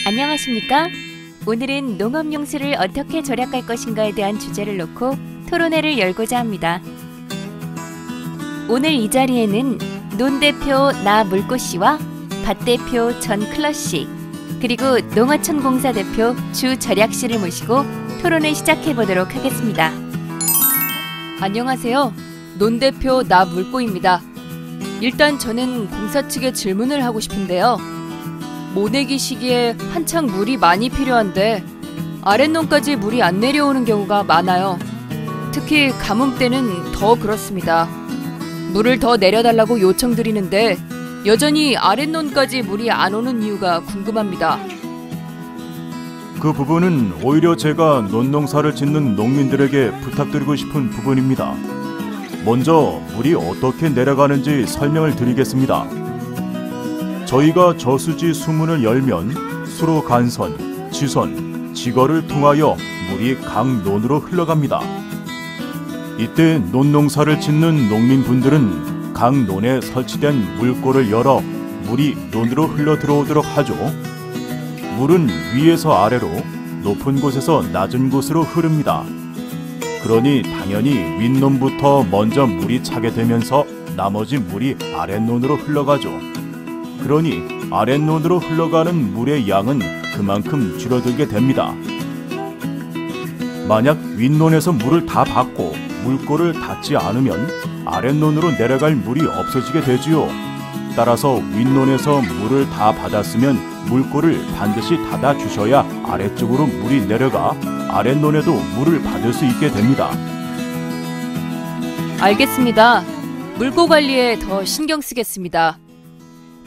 안녕하십니까? 오늘은 농업용수를 어떻게 절약할 것인가에 대한 주제를 놓고 토론회를 열고자 합니다. 오늘 이 자리에는 논 대표 나 물고 씨와 밭 대표 전 클러 씨, 그리고 농어촌 공사 대표 주 절약 씨를 모시고 토론을 시작해 보도록 하겠습니다. 안녕하세요. 논 대표 나 물고입니다. 일단 저는 공사 측에 질문을 하고 싶은데요. 모내기 시기에 한창 물이 많이 필요한데 아랫논까지 물이 안 내려오는 경우가 많아요. 특히 가뭄 때는 더 그렇습니다. 물을 더 내려달라고 요청드리는데 여전히 아랫논까지 물이 안 오는 이유가 궁금합니다. 그 부분은 오히려 제가 논농사를 짓는 농민들에게 부탁드리고 싶은 부분입니다. 먼저 물이 어떻게 내려가는지 설명을 드리겠습니다. 저희가 저수지 수문을 열면 수로 간선, 지선, 지거를 통하여 물이 각 논으로 흘러갑니다. 이때 논농사를 짓는 농민분들은 각 논에 설치된 물골을 열어 물이 논으로 흘러 들어오도록 하죠. 물은 위에서 아래로, 높은 곳에서 낮은 곳으로 흐릅니다. 그러니 당연히 윗논부터 먼저 물이 차게 되면서 나머지 물이 아랫논으로 흘러가죠. 그러니 아랫논으로 흘러가는 물의 양은 그만큼 줄어들게 됩니다. 만약 윗논에서 물을 다 받고 물골을 닫지 않으면 아랫논으로 내려갈 물이 없어지게 되지요. 따라서 윗논에서 물을 다 받았으면 물골을 반드시 닫아 주셔야 아래쪽으로 물이 내려가 아랫논에도 물을 받을 수 있게 됩니다. 알겠습니다. 물고 관리에 더 신경 쓰겠습니다.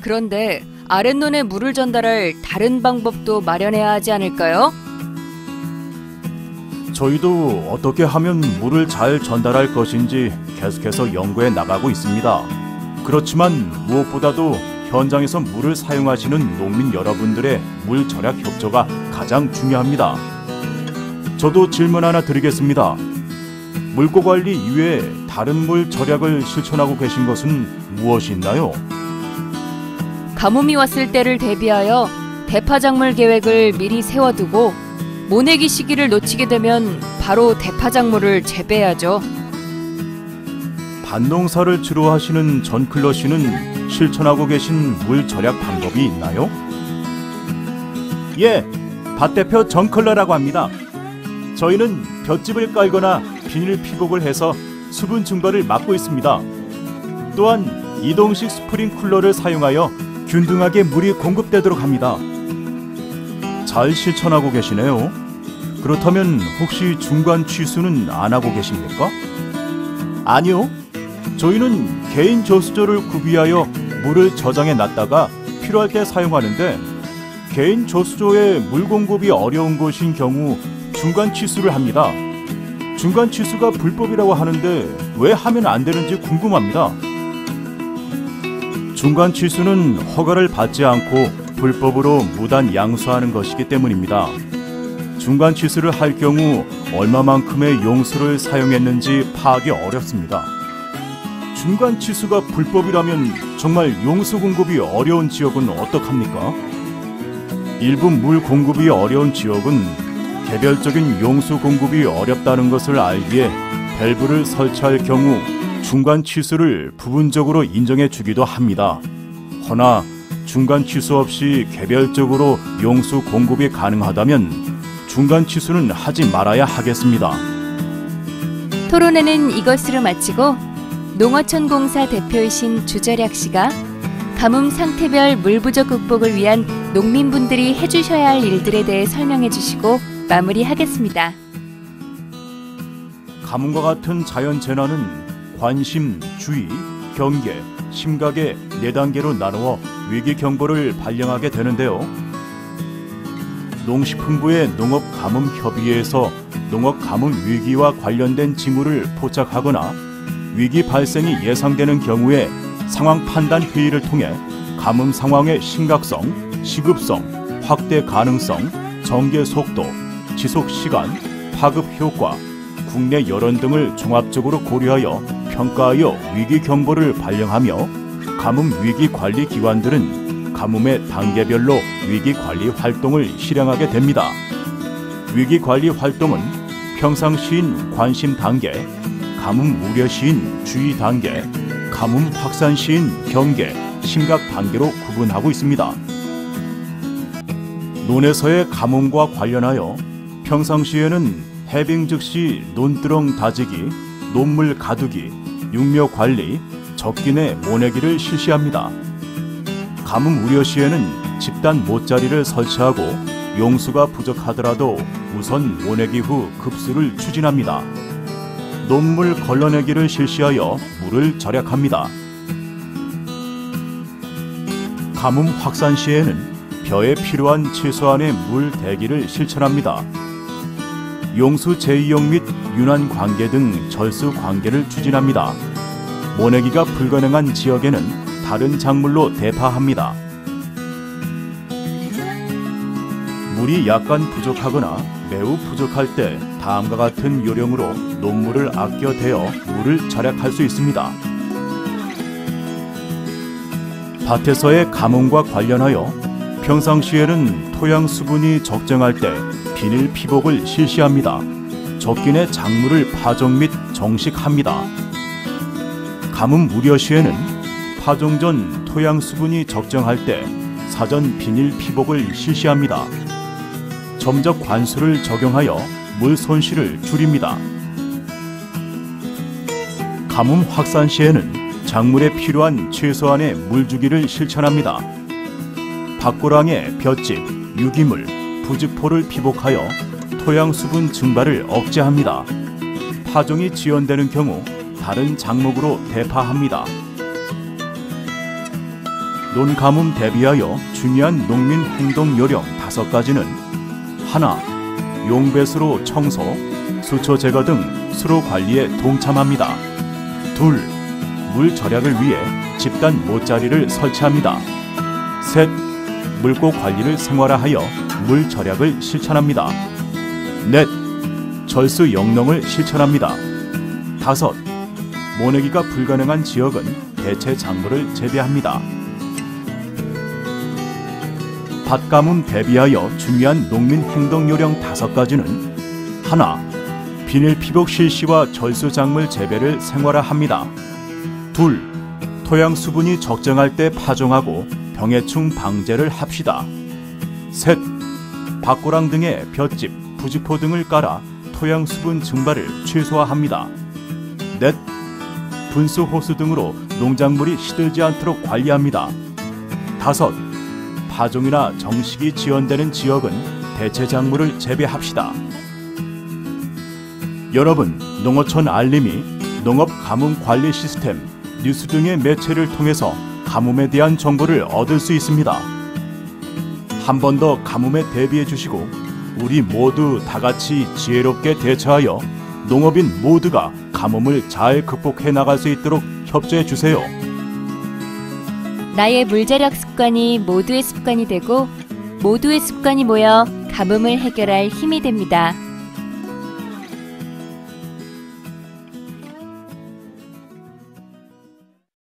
그런데 아랫논에 물을 전달할 다른 방법도 마련해야 하지 않을까요? 저희도 어떻게 하면 물을 잘 전달할 것인지 계속해서 연구해 나가고 있습니다. 그렇지만 무엇보다도 현장에서 물을 사용하시는 농민 여러분들의 물 절약 협조가 가장 중요합니다. 저도 질문 하나 드리겠습니다. 물고 관리 이외에 다른 물 절약을 실천하고 계신 것은 무엇이 있나요? 가뭄이 왔을 때를 대비하여 대파작물 계획을 미리 세워두고 모내기 시기를 놓치게 되면 바로 대파작물을 재배해야죠. 밭농사를 주로 하시는 전 클러 씨는 실천하고 계신 물 절약 방법이 있나요? 예, 밭 대표 전 클러라고 합니다. 저희는 볏짚을 깔거나 비닐 피복을 해서 수분 증발을 막고 있습니다. 또한 이동식 스프링쿨러를 사용하여 균등하게 물이 공급되도록 합니다. 잘 실천하고 계시네요. 그렇다면 혹시 중간 취수는 안 하고 계십니까? 아니요. 저희는 개인 저수조를 구비하여 물을 저장해 놨다가 필요할 때 사용하는데 개인 저수조에 물 공급이 어려운 곳인 경우 중간 취수를 합니다. 중간 취수가 불법이라고 하는데 왜 하면 안 되는지 궁금합니다. 중간 취수는 허가를 받지 않고 불법으로 무단 양수하는 것이기 때문입니다. 중간 취수를 할 경우 얼마만큼의 용수를 사용했는지 파악이 어렵습니다. 중간 취수가 불법이라면 정말 용수 공급이 어려운 지역은 어떡합니까? 일부 물 공급이 어려운 지역은 개별적인 용수 공급이 어렵다는 것을 알기에 밸브를 설치할 경우 중간 취수를 부분적으로 인정해 주기도 합니다. 허나 중간 취수 없이 개별적으로 용수 공급이 가능하다면 중간 취수는 하지 말아야 하겠습니다. 토론회는 이것으로 마치고 농어촌 공사 대표이신 주절약 씨가 가뭄 상태별 물 부족 극복을 위한 농민분들이 해주셔야 할 일들에 대해 설명해 주시고 마무리하겠습니다. 가뭄과 같은 자연재난은 관심, 주의, 경계, 심각의 4단계로 나누어 위기경보를 발령하게 되는데요. 농식품부의 농업가뭄협의회에서 농업가뭄 위기와 관련된 징후를 포착하거나 위기 발생이 예상되는 경우에 상황 판단 회의를 통해 가뭄 상황의 심각성, 시급성, 확대 가능성, 전개 속도, 지속 시간, 파급 효과, 국내 여론 등을 종합적으로 고려하여 평가하여 위기 경보를 발령하며 가뭄 위기 관리 기관들은 가뭄의 단계별로 위기관리 활동을 실행하게 됩니다. 위기관리 활동은 평상시인 관심 단계, 가뭄 우려 시인 주의 단계, 가뭄 확산 시인 경계, 심각 단계로 구분하고 있습니다. 논에서의 가뭄과 관련하여 평상시에는 해빙 즉시 논두렁 다지기, 논물 가두기, 육묘 관리, 적기내 모내기를 실시합니다. 가뭄 우려 시에는 집단 못자리를 설치하고 용수가 부족하더라도 우선 모내기 후 급수를 추진합니다. 논물 걸러내기를 실시하여 물을 절약합니다. 가뭄 확산 시에는 벼에 필요한 최소한의 물 대기를 실천합니다. 용수 제2용 및 윤환 관계 등 절수 관계를 추진합니다. 모내기가 불가능한 지역에는 다른 작물로 대파합니다. 물이 약간 부족하거나 매우 부족할 때 다음과 같은 요령으로 논물을 아껴 대어 물을 절약할 수 있습니다. 밭에서의 가뭄과 관련하여 평상시에는 토양 수분이 적정할 때 비닐 피복을 실시합니다. 적기내 작물을 파종 및 정식합니다. 가뭄 우려 시에는 파종 전 토양 수분이 적정할 때 사전 비닐 피복을 실시합니다. 점적 관수를 적용하여 물 손실을 줄입니다. 가뭄 확산 시에는 작물에 필요한 최소한의 물주기를 실천합니다. 밭고랑에 볏짚, 유기물, 부직포를 피복하여 토양 수분 증발을 억제합니다. 파종이 지연되는 경우 다른 작목으로 대파합니다. 논가뭄 대비하여 중요한 농민 행동 요령 5가지는 하나, 용배수로 청소, 수초 제거 등 수로 관리에 동참합니다. 둘, 물 절약을 위해 집단 못자리를 설치합니다. 셋, 물고 관리를 생활화하여 물 절약을 실천합니다. 넷, 절수 영농을 실천합니다. 다섯, 모내기가 불가능한 지역은 대체 작물을 재배합니다. 밭가뭄 대비하여 중요한 농민 행동 요령 5가지는 하나, 비닐 피복 실시와 절수 작물 재배를 생활화합니다. 둘, 토양 수분이 적정할 때 파종하고 병해충 방제를 합시다. 셋, 밭고랑 등의 볏짚, 부직포 등을 깔아 토양 수분 증발을 최소화합니다. 넷, 분수 호수 등으로 농작물이 시들지 않도록 관리합니다. 다섯, 파종이나 정식이 지연되는 지역은 대체 작물을 재배합시다. 여러분, 농어촌 알림이 농업 가뭄 관리 시스템, 뉴스 등의 매체를 통해서 가뭄에 대한 정보를 얻을 수 있습니다. 한 번 더 가뭄에 대비해 주시고 우리 모두 다 같이 지혜롭게 대처하여 농업인 모두가 가뭄을 잘 극복해 나갈 수 있도록 협조해 주세요. 나의 물절약 습관이 모두의 습관이 되고 모두의 습관이 모여 가뭄을 해결할 힘이 됩니다.